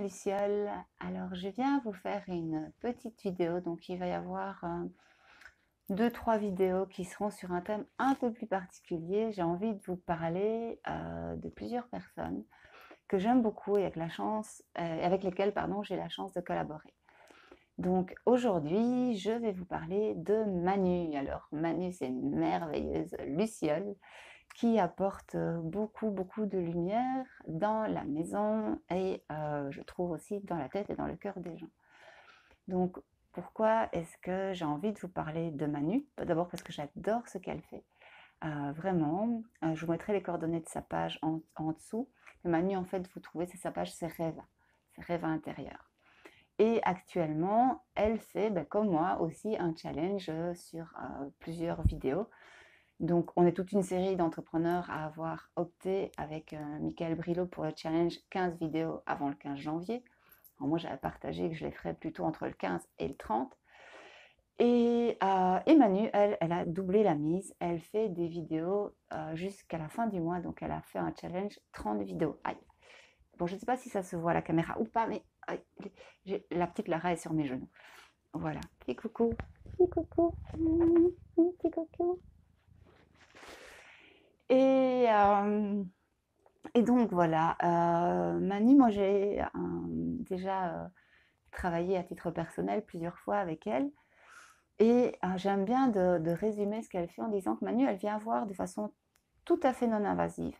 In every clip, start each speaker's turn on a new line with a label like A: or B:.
A: Luciole. Alors, je viens vous faire une petite vidéo. Donc, il va y avoir 2-3 vidéos qui seront sur un thème un peu plus particulier. J'ai envie de vous parler de plusieurs personnes que j'aime beaucoup et avec lesquelles j'ai la chance de collaborer. Donc, aujourd'hui, je vais vous parler de Manu. Alors, Manu, c'est une merveilleuse luciole qui apporte beaucoup de lumière dans la maison et je trouve aussi dans la tête et dans le cœur des gens. Donc pourquoi est-ce que j'ai envie de vous parler de Manu? D'abord parce que j'adore ce qu'elle fait. Vraiment, je vous mettrai les coordonnées de sa page en dessous. Mais Manu, en fait, vous trouvez, c'est sa page, c'est Rêve intérieur. Et actuellement, elle fait, comme moi aussi, un challenge sur plusieurs vidéos. Donc, on est toute une série d'entrepreneurs à avoir opté avec Michael Brillo pour le challenge 15 vidéos avant le 15 janvier. Alors moi, j'avais partagé que je les ferais plutôt entre le 15 et le 30. Et Manu, elle a doublé la mise. Elle fait des vidéos jusqu'à la fin du mois. Donc, elle a fait un challenge 30 vidéos. Aïe. Bon, je ne sais pas si ça se voit à la caméra ou pas, mais aïe, la petite Lara est sur mes genoux. Voilà. Petit coucou. Petit coucou. Petit coucou. Et donc voilà, Manu, moi j'ai déjà travaillé à titre personnel plusieurs fois avec elle. Et j'aime bien de résumer ce qu'elle fait en disant que Manu, elle vient voir de façon tout à fait non invasive.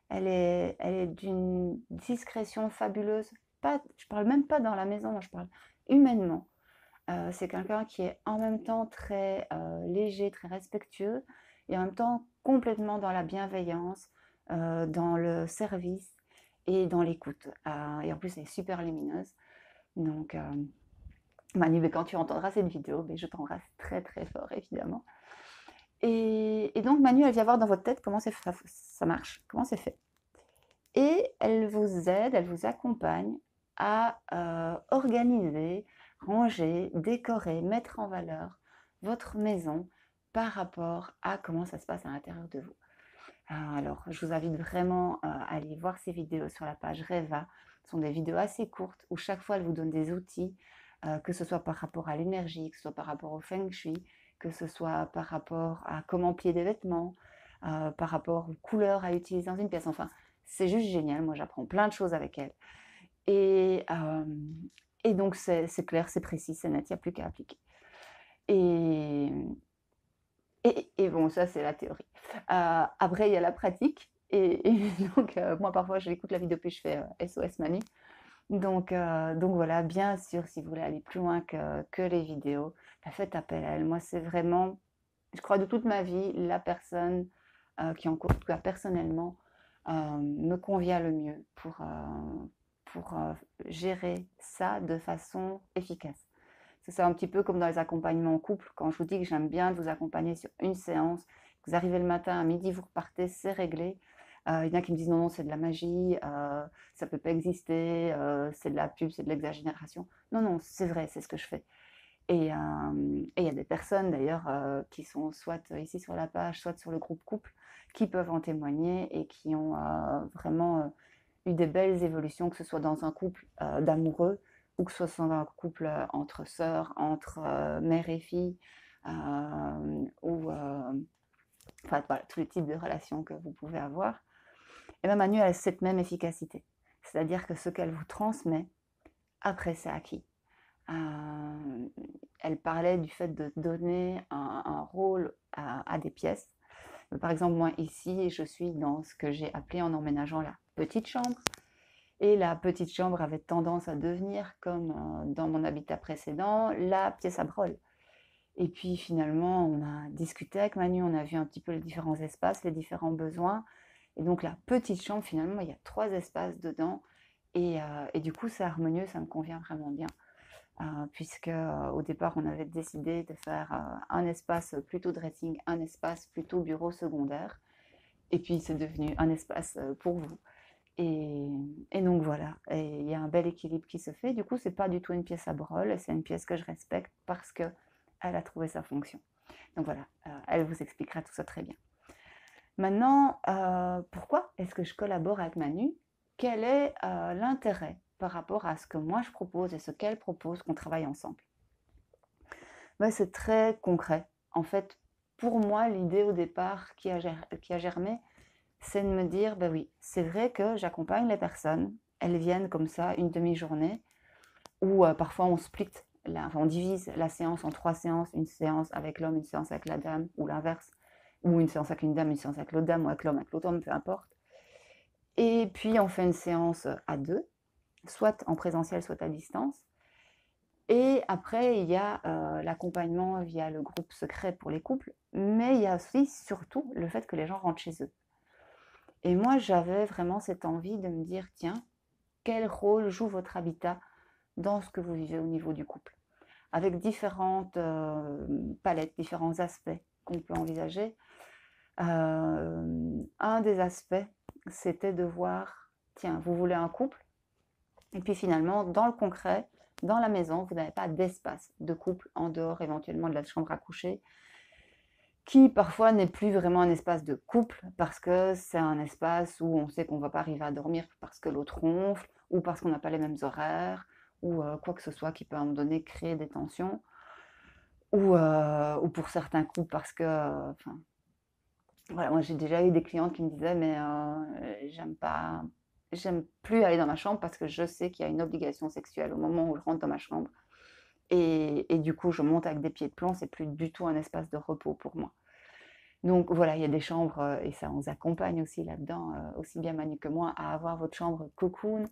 A: Elle est d'une discrétion fabuleuse. Je parle même pas dans la maison, moi je parle humainement. C'est quelqu'un qui est en même temps très léger, très respectueux, et en même temps complètement dans la bienveillance, dans le service et dans l'écoute. Et en plus, elle est super lumineuse. Donc, Manu, mais quand tu entendras cette vidéo, je t'embrasse très très fort, évidemment. Et donc, Manu, elle vient voir dans votre tête comment ça marche, comment c'est fait. Et elle vous aide, elle vous accompagne à organiser, ranger, décorer, mettre en valeur votre maison par rapport à comment ça se passe à l'intérieur de vous. Alors, je vous invite vraiment à aller voir ces vidéos sur la page Reva. Ce sont des vidéos assez courtes où chaque fois elle vous donne des outils, que ce soit par rapport à l'énergie, que ce soit par rapport au feng shui, que ce soit par rapport à comment plier des vêtements, par rapport aux couleurs à utiliser dans une pièce. Enfin, c'est juste génial. Moi, j'apprends plein de choses avec elle. Et, donc, c'est clair, c'est précis, c'est net, il n'y a plus qu'à appliquer. Et bon, ça, c'est la théorie. Après, il y a la pratique. Et donc, moi, parfois, j'écoute la vidéo puis je fais SOS Manu. Donc voilà, bien sûr, si vous voulez aller plus loin que les vidéos, faites appel à elle. Moi, c'est vraiment, je crois, de toute ma vie, la personne qui, en tout cas personnellement, me convient le mieux pour gérer ça de façon efficace. C'est un petit peu comme dans les accompagnements en couple. Quand je vous dis que j'aime bien vous accompagner sur une séance, vous arrivez le matin, à midi, vous repartez, c'est réglé. Il y en a qui me disent non, c'est de la magie, ça ne peut pas exister, c'est de la pub, c'est de l'exagération. Non, non, c'est vrai, c'est ce que je fais. Et il y a des personnes d'ailleurs qui sont soit ici sur la page, soit sur le groupe couple, qui peuvent en témoigner et qui ont vraiment eu des belles évolutions, que ce soit dans un couple d'amoureux ou que ce soit dans un couple entre sœurs, entre mère et fille, ou enfin voilà, tous les types de relations que vous pouvez avoir. Et bien Manu a cette même efficacité. C'est-à-dire que ce qu'elle vous transmet, après c'est acquis. Elle parlait du fait de donner un rôle à des pièces. Par exemple, moi ici, je suis dans ce que j'ai appelé en emménageant la petite chambre. Et la petite chambre avait tendance à devenir, comme dans mon habitat précédent, la pièce à brol. Et puis finalement, on a discuté avec Manu, on a vu un petit peu les différents espaces, les différents besoins. Et donc la petite chambre, finalement, il y a 3 espaces dedans. Et du coup, c'est harmonieux, ça me convient vraiment bien. Puisque au départ, on avait décidé de faire un espace plutôt dressing, un espace plutôt bureau secondaire. Et puis, c'est devenu un espace pour vous. Et donc voilà, et il y a un bel équilibre qui se fait. Du coup, c'est pas du tout une pièce à brol, c'est une pièce que je respecte parce qu'elle a trouvé sa fonction. Donc voilà, elle vous expliquera tout ça très bien. Maintenant, pourquoi est-ce que je collabore avec Manu? quel est l'intérêt par rapport à ce que moi je propose et ce qu'elle propose qu'on travaille ensemble. Ben, c'est très concret. En fait, pour moi, l'idée au départ qui a germé, c'est de me dire, ben oui, c'est vrai que j'accompagne les personnes, elles viennent comme ça une demi-journée, ou parfois on split, enfin, on divise la séance en 3 séances, une séance avec l'homme, une séance avec la dame, ou l'inverse, ou une séance avec une dame, une séance avec l'autre dame, ou avec l'homme, avec l'autre homme, peu importe. Et puis on fait une séance à 2, soit en présentiel, soit à distance. Et après, il y a l'accompagnement via le groupe secret pour les couples, mais il y a aussi, surtout, le fait que les gens rentrent chez eux. Et moi, j'avais vraiment cette envie de me dire, tiens, quel rôle joue votre habitat dans ce que vous vivez au niveau du couple? Avec différentes palettes, différents aspects qu'on peut envisager. Un des aspects, c'était de voir, tiens, vous voulez un couple, et puis finalement, dans le concret, dans la maison, vous n'avez pas d'espace de couple en dehors éventuellement de la chambre à coucher, qui parfois n'est plus vraiment un espace de couple parce que c'est un espace où on sait qu'on ne va pas arriver à dormir parce que l'autre ronfle ou parce qu'on n'a pas les mêmes horaires ou quoi que ce soit qui peut à un moment donné créer des tensions ou pour certains couples parce que, enfin, voilà, moi j'ai déjà eu des clientes qui me disaient mais j'aime plus aller dans ma chambre parce que je sais qu'il y a une obligation sexuelle au moment où je rentre dans ma chambre et du coup je monte avec des pieds de plomb, c'est plus du tout un espace de repos pour moi. Donc voilà, il y a des chambres, et ça on vous accompagne aussi là-dedans, aussi bien Manu que moi, à avoir votre chambre cocoon.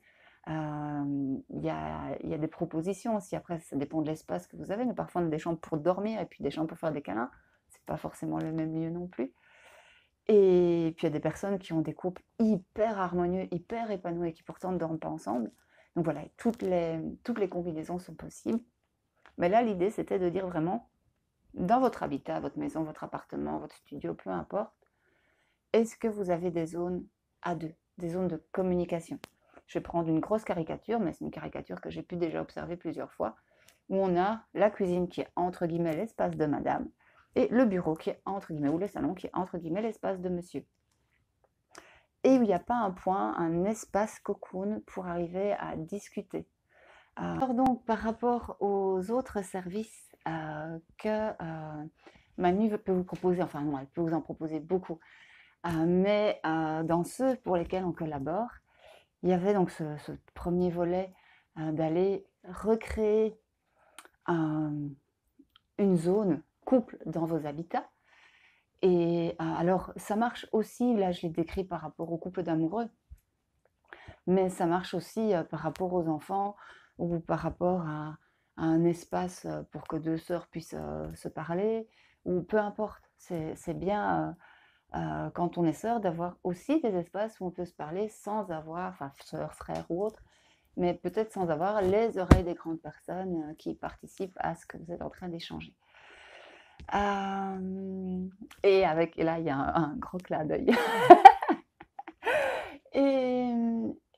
A: Il y a des propositions aussi, après ça dépend de l'espace que vous avez, mais parfois on a des chambres pour dormir et puis des chambres pour faire des câlins. C'est pas forcément le même lieu non plus. Et puis il y a des personnes qui ont des couples hyper harmonieux, hyper épanouis et qui pourtant ne dorment pas ensemble. Donc voilà, toutes les combinaisons sont possibles. Mais là, l'idée, c'était de dire vraiment, dans votre habitat, votre maison, votre appartement, votre studio, peu importe, est-ce que vous avez des zones à deux, des zones de communication? Je vais prendre une grosse caricature, mais c'est une caricature que j'ai pu déjà observer plusieurs fois, où on a la cuisine qui est entre guillemets l'espace de madame, et le bureau qui est entre guillemets, ou le salon qui est entre guillemets l'espace de monsieur. Et il n'y a pas un point, un espace cocoon pour arriver à discuter. Alors donc, par rapport aux autres services que Manu peut vous proposer, enfin non, elle peut vous en proposer beaucoup, mais dans ceux pour lesquels on collabore, il y avait donc ce premier volet d'aller recréer une zone couple dans vos habitats. Et alors, ça marche aussi, là je l'ai décrit par rapport aux couples d'amoureux, mais ça marche aussi par rapport aux enfants ou par rapport à un espace pour que deux sœurs puissent se parler, ou peu importe. C'est bien, quand on est sœur, d'avoir aussi des espaces où on peut se parler sans avoir, enfin sœur, frère ou autre, mais peut-être sans avoir les oreilles des grandes personnes qui participent à ce que vous êtes en train d'échanger. Et là, il y a un gros clin d'œil.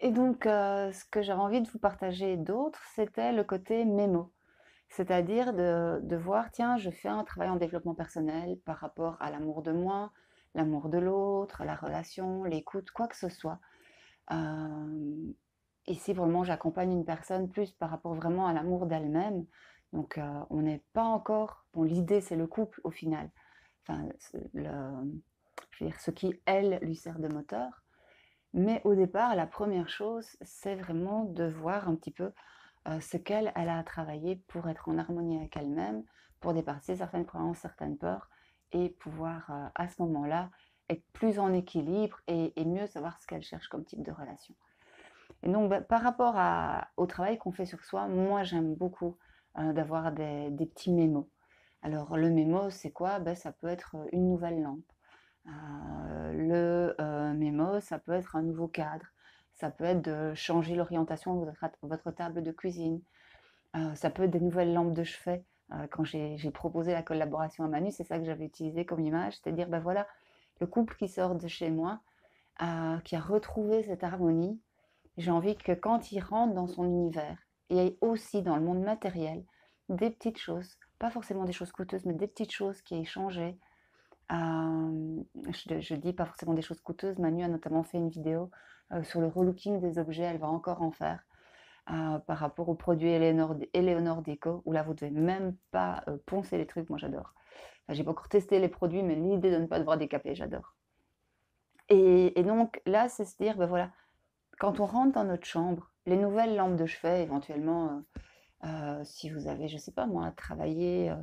A: Et donc, ce que j'avais envie de vous partager d'autre, c'était le côté mémo. C'est-à-dire de voir, tiens, je fais un travail en développement personnel par rapport à l'amour de moi, l'amour de l'autre, la relation, l'écoute, quoi que ce soit. Ici, vraiment, j'accompagne une personne plus par rapport vraiment à l'amour d'elle-même. Donc, on n'est pas encore... Bon, l'idée, c'est le couple au final. Enfin, je veux dire, ce qui, elle, lui sert de moteur. Mais au départ, la première chose, c'est vraiment de voir un petit peu ce qu'elle a à travailler pour être en harmonie avec elle-même, pour dépasser certaines croyances, certaines peurs, et pouvoir à ce moment-là être plus en équilibre et mieux savoir ce qu'elle cherche comme type de relation. Et donc, par rapport au travail qu'on fait sur soi, moi j'aime beaucoup d'avoir des petits mémos. Alors le mémo, c'est quoi? Ça peut être une nouvelle lampe. Le mémo, ça peut être un nouveau cadre. Ça peut être de changer l'orientation de votre table de cuisine. Ça peut être des nouvelles lampes de chevet. Quand j'ai proposé la collaboration à Manu, c'est ça que j'avais utilisé comme image, c'est-à-dire, voilà, le couple qui sort de chez moi, qui a retrouvé cette harmonie, j'ai envie que quand il rentre dans son univers, il y ait aussi dans le monde matériel des petites choses, pas forcément des choses coûteuses, mais des petites choses qui aient changé, Je dis pas forcément des choses coûteuses. Manu a notamment fait une vidéo sur le relooking des objets, elle va encore en faire par rapport aux produits Eleonore Déco, où là vous devez même pas poncer les trucs, moi j'adore. Enfin, j'ai pas encore testé les produits, mais l'idée de ne pas devoir décaper, j'adore. Et donc là, c'est se dire, ben voilà, quand on rentre dans notre chambre, les nouvelles lampes de chevet, éventuellement, si vous avez, je sais pas moi, travaillé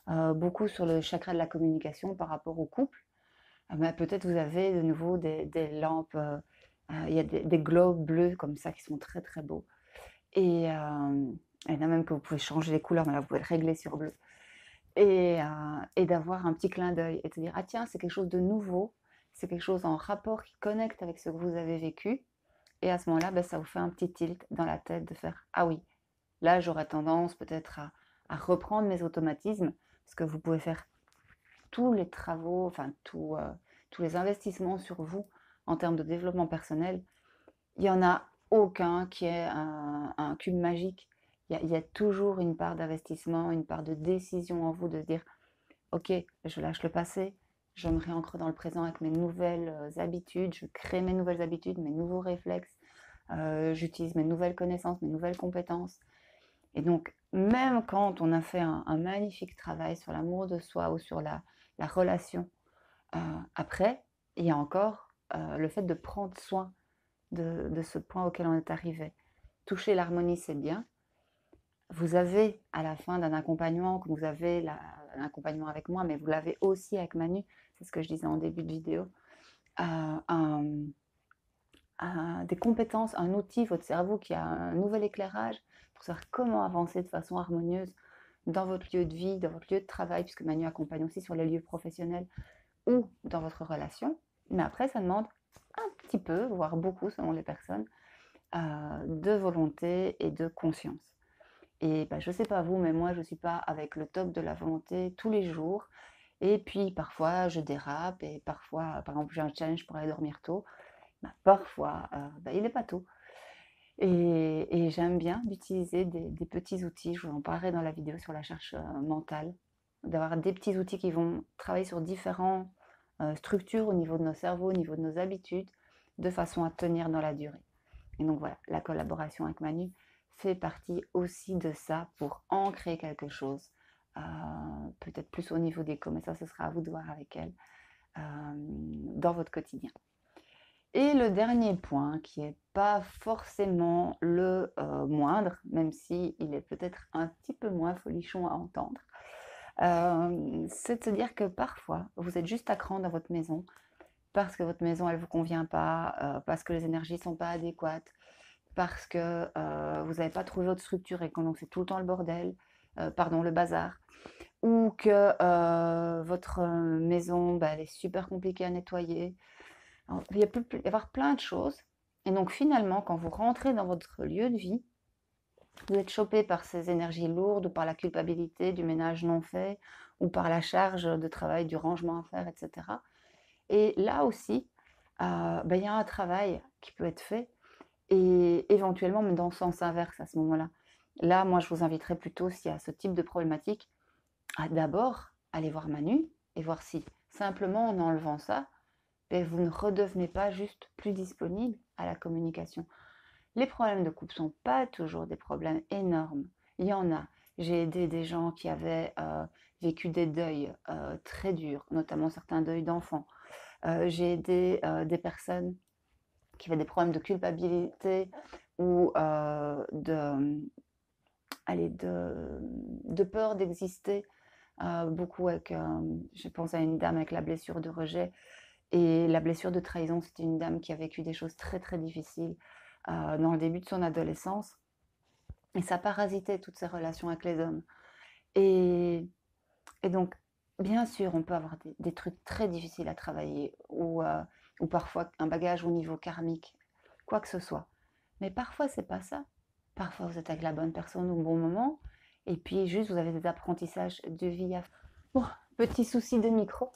A: beaucoup sur le chakra de la communication par rapport au couple, bah, peut-être vous avez de nouveau des lampes, il y a des globes bleus comme ça qui sont très très beaux. Et il y en a même que vous pouvez changer les couleurs, mais là vous pouvez le régler sur bleu. Et d'avoir un petit clin d'œil et de se dire, ah tiens, c'est quelque chose de nouveau, c'est quelque chose en rapport qui connecte avec ce que vous avez vécu. Et à ce moment-là, ben, ça vous fait un petit tilt dans la tête de faire, ah oui, là j'aurais tendance peut-être à reprendre mes automatismes, parce que vous pouvez faire tous les travaux, enfin tous les investissements sur vous en termes de développement personnel. Il n'y en a aucun qui est un cube magique. Il y a toujours une part d'investissement, une part de décision en vous de dire, ok, je lâche le passé, je me réancre dans le présent avec mes nouvelles habitudes, je crée mes nouvelles habitudes, mes nouveaux réflexes, j'utilise mes nouvelles connaissances, mes nouvelles compétences. Et donc, même quand on a fait un magnifique travail sur l'amour de soi ou sur la relation, après, il y a encore le fait de prendre soin de ce point auquel on est arrivé. Toucher l'harmonie, c'est bien. Vous avez, à la fin d'un accompagnement, comme vous avez un accompagnement avec moi, mais vous l'avez aussi avec Manu, c'est ce que je disais en début de vidéo, des compétences, un outil, votre cerveau qui a un nouvel éclairage pour savoir comment avancer de façon harmonieuse dans votre lieu de vie, dans votre lieu de travail, puisque Manu accompagne aussi sur les lieux professionnels ou dans votre relation. Mais après, ça demande un petit peu, voire beaucoup selon les personnes, de volonté et de conscience. Et bah, je ne sais pas vous, mais moi, je ne suis pas avec le top de la volonté tous les jours. Et puis, parfois, je dérape. Et parfois, par exemple, j'ai un challenge pour aller dormir tôt. Bah, parfois, bah, il n'est pas tôt. Et j'aime bien d'utiliser des petits outils. Je vous en parlerai dans la vidéo sur la charge mentale. D'avoir des petits outils qui vont travailler sur différentes structures au niveau de nos cerveaux, au niveau de nos habitudes, de façon à tenir dans la durée. Et donc voilà, la collaboration avec Manu fait partie aussi de ça pour ancrer quelque chose, peut-être plus au niveau d'éco, mais ça, ce sera à vous de voir avec elle, dans votre quotidien. Et le dernier point, qui n'est pas forcément le moindre, même s'il est peut-être un petit peu moins folichon à entendre, c'est de se dire que parfois, vous êtes juste à cran dans votre maison, parce que votre maison, elle ne vous convient pas, parce que les énergies ne sont pas adéquates, parce que vous n'avez pas trouvé votre structure et que donc c'est tout le temps le bordel, pardon, le bazar, ou que votre maison, bah, elle est super compliquée à nettoyer. Alors, il peut y avoir plein de choses. Et donc finalement, quand vous rentrez dans votre lieu de vie, vous êtes chopé par ces énergies lourdes ou par la culpabilité du ménage non fait ou par la charge de travail, du rangement à faire, etc. Et là aussi, bah, il y a un travail qui peut être fait et éventuellement même dans le sens inverse à ce moment-là. Là, moi, je vous inviterais plutôt, s'il y a ce type de problématique, à d'abord aller voir Manu et voir si simplement en enlevant ça, ben, vous ne redevenez pas juste plus disponible à la communication. Les problèmes de couple ne sont pas toujours des problèmes énormes. Il y en a. J'ai aidé des gens qui avaient vécu des deuils très durs, notamment certains deuils d'enfants. J'ai aidé des personnes qui avaient des problèmes de culpabilité ou de peur d'exister. Beaucoup avec, je pense à une dame avec la blessure de rejet et la blessure de trahison. C'était une dame qui a vécu des choses très très difficiles dans le début de son adolescence et ça parasitait toutes ses relations avec les hommes. Et, et donc, bien sûr, on peut avoir des trucs très difficiles à travailler ou parfois un bagage au niveau karmique, quoi que ce soit. Mais parfois, c'est pas ça. Parfois, vous êtes avec la bonne personne au bon moment et puis juste, vous avez des apprentissages de vie à faire. Bon, petit souci de micro.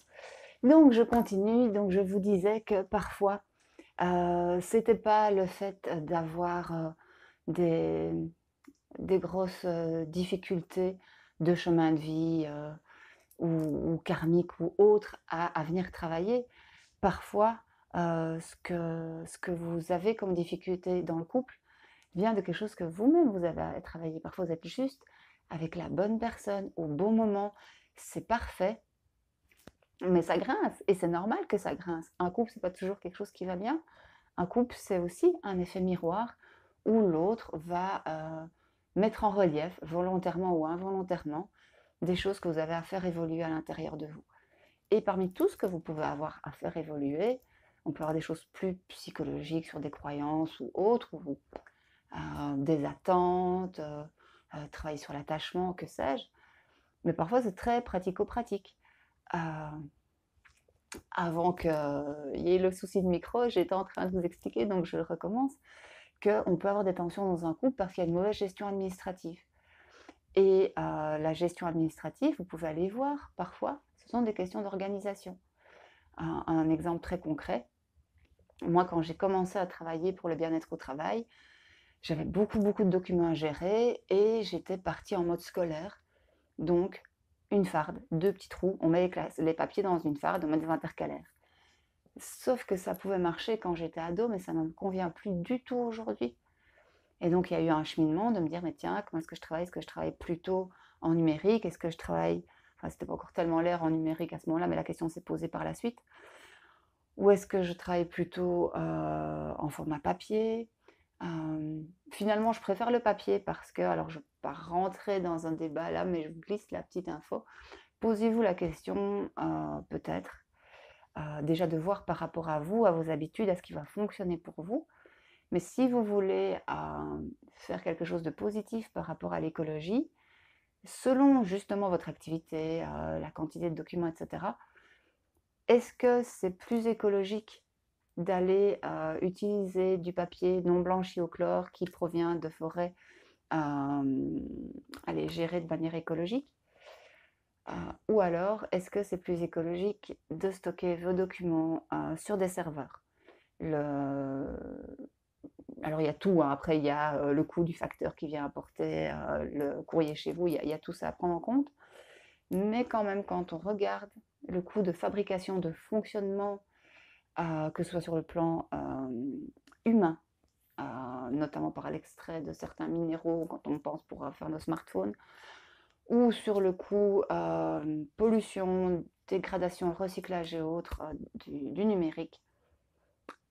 A: Donc, je continue. Donc, je vous disais que parfois, c'était pas le fait d'avoir des grosses difficultés de chemin de vie ou karmiques ou autres à venir travailler. Parfois, ce que vous avez comme difficulté dans le couple vient de quelque chose que vous-même vous avez à travailler. Parfois, vous êtes juste avec la bonne personne au bon moment, c'est parfait, mais ça grince et c'est normal que ça grince. Un couple, c'est pas toujours quelque chose qui va bien. Un couple, c'est aussi un effet miroir où l'autre va mettre en relief, volontairement ou involontairement, des choses que vous avez à faire évoluer à l'intérieur de vous. Et parmi tout ce que vous pouvez avoir à faire évoluer, on peut avoir des choses plus psychologiques sur des croyances ou autres, ou des attentes, travailler sur l'attachement, que sais-je. Mais parfois, c'est très pratico-pratique. Avant qu'il y ait le souci de micro, j'étais en train de vous expliquer, donc je recommence, qu'on peut avoir des tensions dans un couple parce qu'il y a une mauvaise gestion administrative. Et la gestion administrative, vous pouvez aller voir, parfois, ce sont des questions d'organisation. Un exemple très concret, moi, quand j'ai commencé à travailler pour le bien-être au travail, j'avais beaucoup de documents à gérer et j'étais partie en mode scolaire. Donc, une farde, 2 petits trous, on met les papiers dans une farde, on met des intercalaires. Sauf que ça pouvait marcher quand j'étais ado, mais ça ne me convient plus du tout aujourd'hui. Et donc, il y a eu un cheminement de me dire, mais tiens, comment est-ce que je travaille? Est-ce que je travaille plutôt en numérique? Est-ce que je travaille... Enfin, c'était pas encore tellement l'air en numérique à ce moment-là, mais la question s'est posée par la suite. Ou est-ce que je travaille plutôt en format papier? Finalement, je préfère le papier parce que, alors je ne vais pas rentrer dans un débat là, mais je vous glisse la petite info. Posez-vous la question, peut-être, déjà de voir par rapport à vous, à vos habitudes, à ce qui va fonctionner pour vous. Mais si vous voulez faire quelque chose de positif par rapport à l'écologie, selon justement votre activité, la quantité de documents, etc., est-ce que c'est plus écologique d'aller utiliser du papier non blanchi au chlore qui provient de forêts gérées de manière écologique? Ou alors, est-ce que c'est plus écologique de stocker vos documents sur des serveurs? Alors, il y a tout, hein. Après, il y a le coût du facteur qui vient apporter le courrier chez vous, il y a tout ça à prendre en compte. Mais quand même, quand on regarde le coût de fabrication, de fonctionnement, que ce soit sur le plan humain, notamment par l'extrait de certains minéraux quand on pense pour faire nos smartphones, ou sur le coût pollution, dégradation, recyclage et autres du numérique,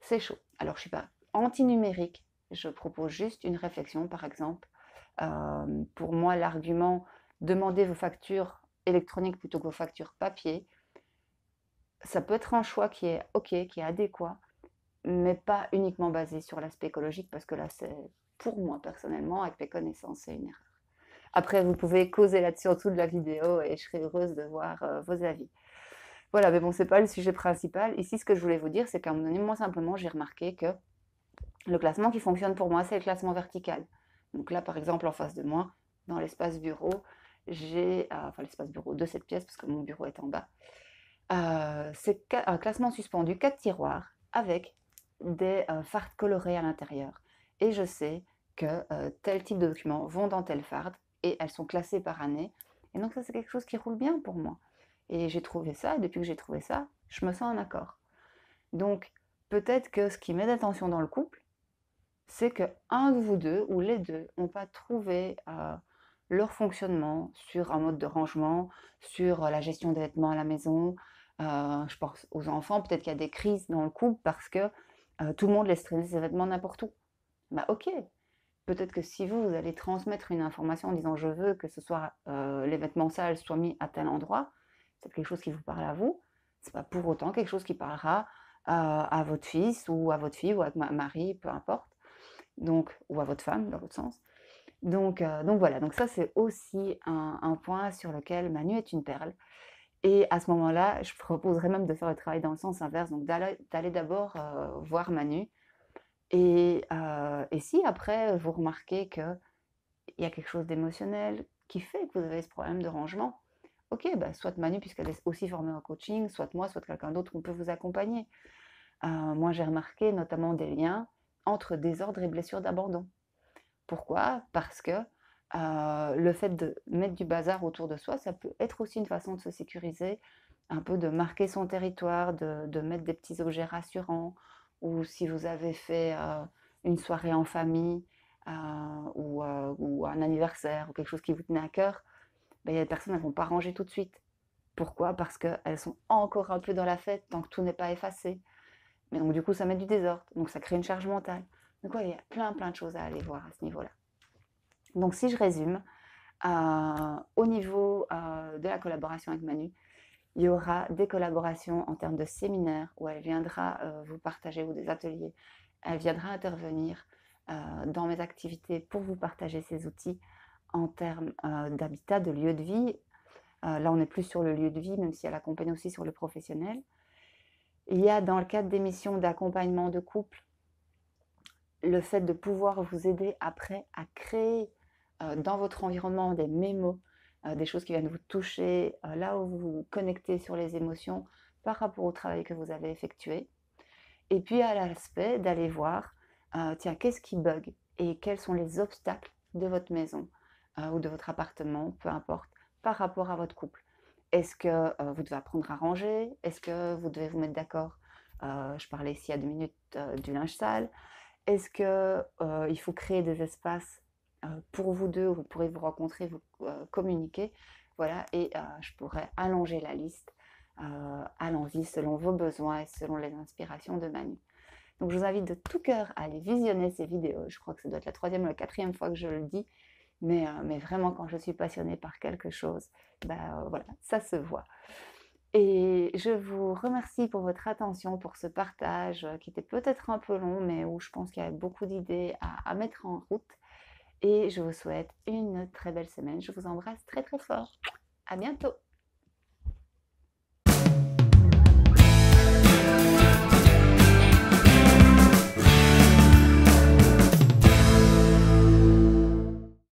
A: c'est chaud. Alors je ne suis pas anti-numérique, je propose juste une réflexion par exemple. Pour moi, l'argument demandez vos factures électroniques plutôt que vos factures papier, ça peut être un choix qui est OK, qui est adéquat, mais pas uniquement basé sur l'aspect écologique, parce que là, c'est, pour moi personnellement, avec mes connaissances, c'est une erreur. Après, vous pouvez causer là-dessus en dessous de la vidéo et je serai heureuse de voir vos avis. Voilà, mais bon, c'est pas le sujet principal. Ici, ce que je voulais vous dire, c'est qu'à un moment donné, moi, simplement, j'ai remarqué que le classement qui fonctionne pour moi, c'est le classement vertical. Donc là, par exemple, en face de moi, dans l'espace bureau, j'ai, enfin l'espace bureau de cette pièce, parce que mon bureau est en bas, c'est un classement suspendu, 4 tiroirs, avec des fardes colorées à l'intérieur. Et je sais que tel type de documents vont dans telle farde, et elles sont classées par année. Et donc ça, c'est quelque chose qui roule bien pour moi. Et j'ai trouvé ça, et depuis que j'ai trouvé ça, je me sens en accord. Donc, peut-être que ce qui met d'attention dans le couple, c'est qu'un de vous deux, ou les deux, n'ont pas trouvé leur fonctionnement sur un mode de rangement, sur la gestion des vêtements à la maison. Je pense aux enfants, peut-être qu'il y a des crises dans le couple parce que tout le monde laisse traîner ses vêtements n'importe où. Bah ok, peut-être que si vous allez transmettre une information en disant je veux que ce soit les vêtements sales soient mis à tel endroit, c'est quelque chose qui vous parle à vous, c'est pas pour autant quelque chose qui parlera à votre fils ou à votre fille ou à votre mari, peu importe. Donc, ou à votre femme, dans votre sens. Donc voilà, donc ça c'est aussi un point sur lequel Manu est une perle. Et à ce moment-là, je proposerais même de faire le travail dans le sens inverse, donc d'aller d'abord voir Manu. Et si après vous remarquez qu'il y a quelque chose d'émotionnel qui fait que vous avez ce problème de rangement, ok, bah, soit Manu, puisqu'elle est aussi formée en coaching, soit moi, soit quelqu'un d'autre, on peut vous accompagner. Moi j'ai remarqué notamment des liens entre désordre et blessure d'abandon. Pourquoi? Parce que Le fait de mettre du bazar autour de soi, ça peut être aussi une façon de se sécuriser, un peu de marquer son territoire, de mettre des petits objets rassurants ou si vous avez fait, une soirée en famille, heu, ou un anniversaire ou quelque chose qui vous tenait à cœur, il y a des personnes, elles vont pas ranger tout de suite. Pourquoi? Parce qu'elles sont encore un peu dans la fête tant que tout n'est pas effacé. Mais donc du coup, ça met du désordre, donc ça crée une charge mentale. Donc ouais, il y a plein de choses à aller voir à ce niveau-là. Donc si je résume, au niveau, de la collaboration avec Manu, il y aura des collaborations en termes de séminaires où elle viendra, vous partager ou des ateliers. Elle viendra intervenir, dans mes activités pour vous partager ces outils en termes, d'habitat, de lieu de vie. Là, on est plus sur le lieu de vie, même si elle accompagne aussi sur le professionnel. Il y a dans le cadre des missions d'accompagnement de couple, le fait de pouvoir vous aider après à créer, dans votre environnement des mémos, des choses qui viennent vous toucher, là où vous vous connectez sur les émotions par rapport au travail que vous avez effectué. Et puis à l'aspect d'aller voir, tiens, qu'est-ce qui bug et quels sont les obstacles de votre maison, ou de votre appartement, peu importe, par rapport à votre couple. Est-ce que, vous devez apprendre à ranger? Est-ce que vous devez vous mettre d'accord? Je parlais ici il y a 2 minutes, du linge sale. Est-ce que, il faut créer des espaces, pour vous 2 où vous pourrez vous rencontrer, vous, communiquer? Voilà et je pourrais allonger la liste, à l'envie selon vos besoins et selon les inspirations de Manu. Donc je vous invite de tout cœur à aller visionner ces vidéos. Je crois que ça doit être la 3e ou la 4e fois que je le dis, mais vraiment quand je suis passionnée par quelque chose, voilà, ça se voit. Et je vous remercie pour votre attention, pour ce partage, qui était peut-être un peu long, mais où je pense qu'il y avait beaucoup d'idées à mettre en route et je vous souhaite une très belle semaine. Je vous embrasse très, très fort. À bientôt.